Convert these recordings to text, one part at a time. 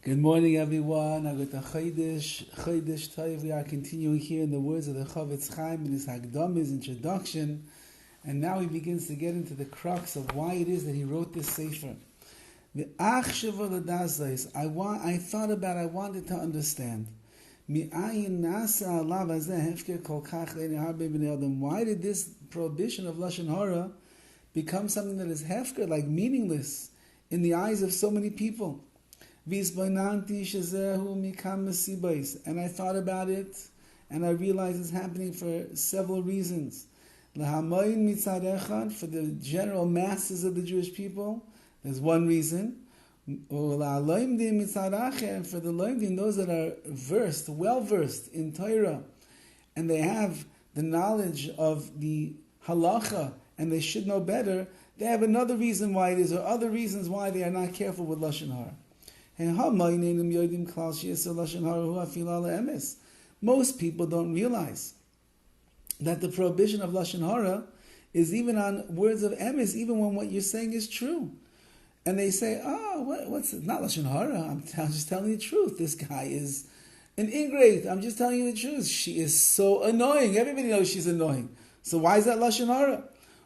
Good morning, everyone. Agut Chodesh Tov. We are continuing here in the words of the CHOFETZ CHAIM in his His introduction, and now he begins to get into the crux of why it is that he wrote this sefer. I wanted to understand. Why did this prohibition of Lashon HaRa become something that is hefker, like meaningless, in the eyes of so many people? And I thought about it, and I realized it's happening for several reasons. For the general masses of the Jewish people, there's one reason. And for the loimdim, those that are well versed in Torah, and they have the knowledge of the halacha, and they should know better, they have another reason why it is, or other reasons why they are not careful with Lashon HaRa. Most people don't realize that the prohibition of Lashon HaRa is even on words of emes, even when what you're saying is true. And they say, what's it? Not Lashon HaRa. I'm just telling you the truth. This guy is an ingrate. I'm just telling you the truth. She is so annoying. Everybody knows she's annoying. So why is that Lashon HaRa?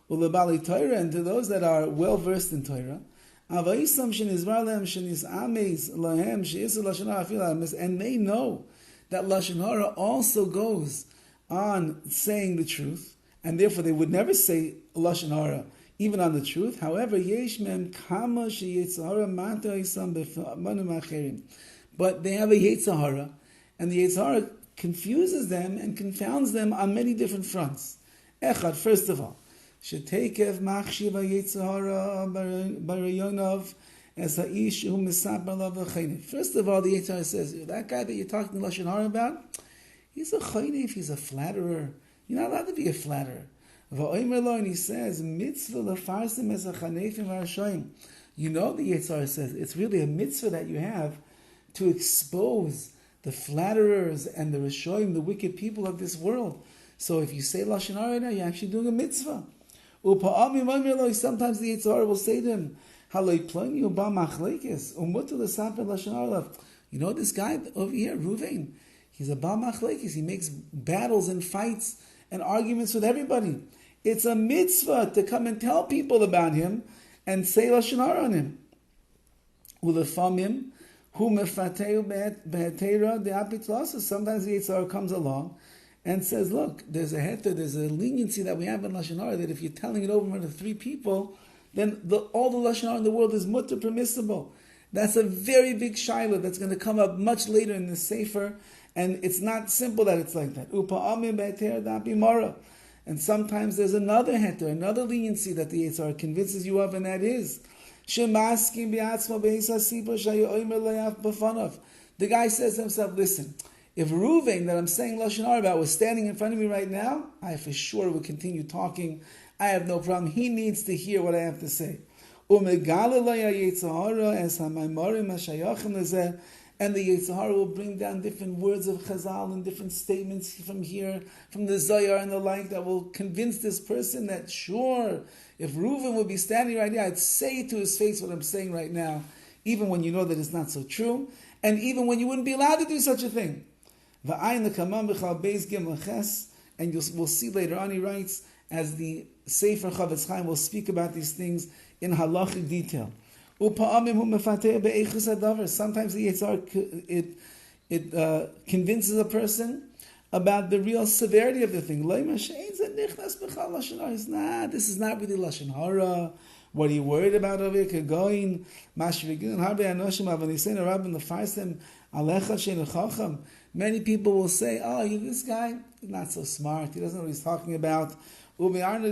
Well, the Bali Torah, and to those that are well versed in Torah, and they know that Lashon HaRa also goes on saying the truth, and therefore they would never say Lashon HaRa even on the truth. However, but they have a Yetzer Hara, and the Yetzer Hara confuses them and confounds them on many different fronts. First of all, Shetekev machshiva Yetzer Hara barayonov as ha'ish hu misaper lav l'chaynev. First of all, the Yetzer Hara says, that guy that you're talking to Lashon HaRa about, he's a chaynev, he's a flatterer. You're not allowed to be a flatterer. Va'omer lo, and he says, mitzvah lefarsim es hachanefim v'rashoim. You know, the Yetzer Hara says, it's really a mitzvah that you have to expose the flatterers and the rashoim, the wicked people of this world. So if you say Lashon HaRa now, you're actually doing a mitzvah. Sometimes the Yetzer Hara will say to him, you know this guy over here, Ruvain, he's a ba machlekes. He makes battles and fights and arguments with everybody. It's a mitzvah to come and tell people about him and say Lashon HaRa on him. Sometimes the Yetzer Hara comes along and says, look, there's a heter, there's a leniency that we have in Lashon HaRa that if you're telling it over in front of three people, then all the Lashon HaRa in the world is mutter permissible. That's a very big shaila that's going to come up much later in the Sefer, and it's not simple that it's like that. And sometimes there's another heter, another leniency that the Yetzer Hara convinces you of, and that is, the guy says to himself, listen, if Ruvain, that I'm saying Lashon HaRa about, was standing in front of me right now, I for sure would continue talking. I have no problem. He needs to hear what I have to say. And the Yetzer Hara will bring down different words of Chazal and different statements from here, from the Zohar and the like, that will convince this person that sure, if Reuven would be standing right here, I'd say to his face what I'm saying right now, even when you know that it's not so true, and even when you wouldn't be allowed to do such a thing. And we'll see later on, he writes, as the Sefer CHOFETZ CHAIM will speak about these things in halachic detail. Sometimes the Yetzer Hara convinces a person about the real severity of the thing. Nah, this is not really Lashon HaRa. What are you worried about over here? Many people will say, this guy is not so smart. He doesn't know what he's talking about. We're going to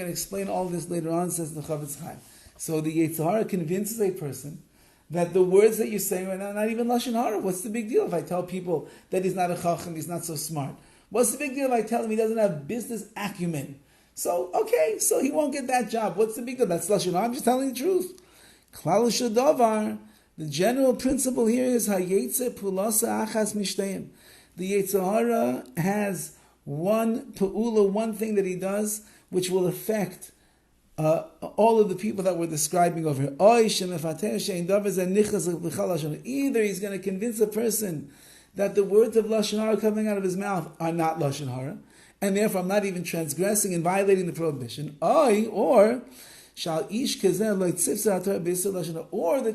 explain all this later on, says the CHOFETZ CHAIM. So the Yetzer Hara convinces a person that the words that you're saying right now are not even Lashon HaRa. What's the big deal if I tell people that he's not a chacham, he's not so smart? What's the big deal if I tell him he doesn't have business acumen? So he won't get that job. What's the big deal? That's Lashon HaRa. I'm just telling the truth. Klal shadavar. The general principle here is hayetzer pulasa achas mishteim. The Yetzer Hara has one thing that he does which will affect all of the people that we're describing over here. Either he's going to convince a person that the words of Lashon Hara coming out of his mouth are not Lashon Hara, and therefore I'm not even transgressing and violating the prohibition. Or the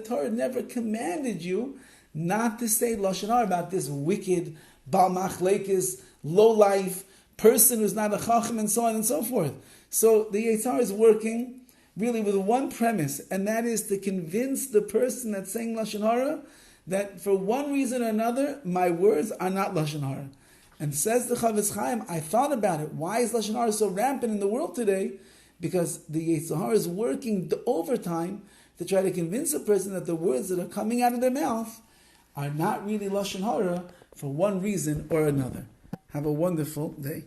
Torah never commanded you not to say Lashon Hara about this wicked, Bal Machlekes, low-life person who's not a Chacham, and so on and so forth. So the Yetzer Hara is working really with one premise, and that is to convince the person that's saying Lashon Hara that for one reason or another, my words are not Lashon Hara. And says the CHOFETZ, I thought about it. Why is Lashon Hara so rampant in the world today? Because the Yetzer Hara is working overtime to try to convince a person that the words that are coming out of their mouth are not really Lashon Hara for one reason or another. Have a wonderful day.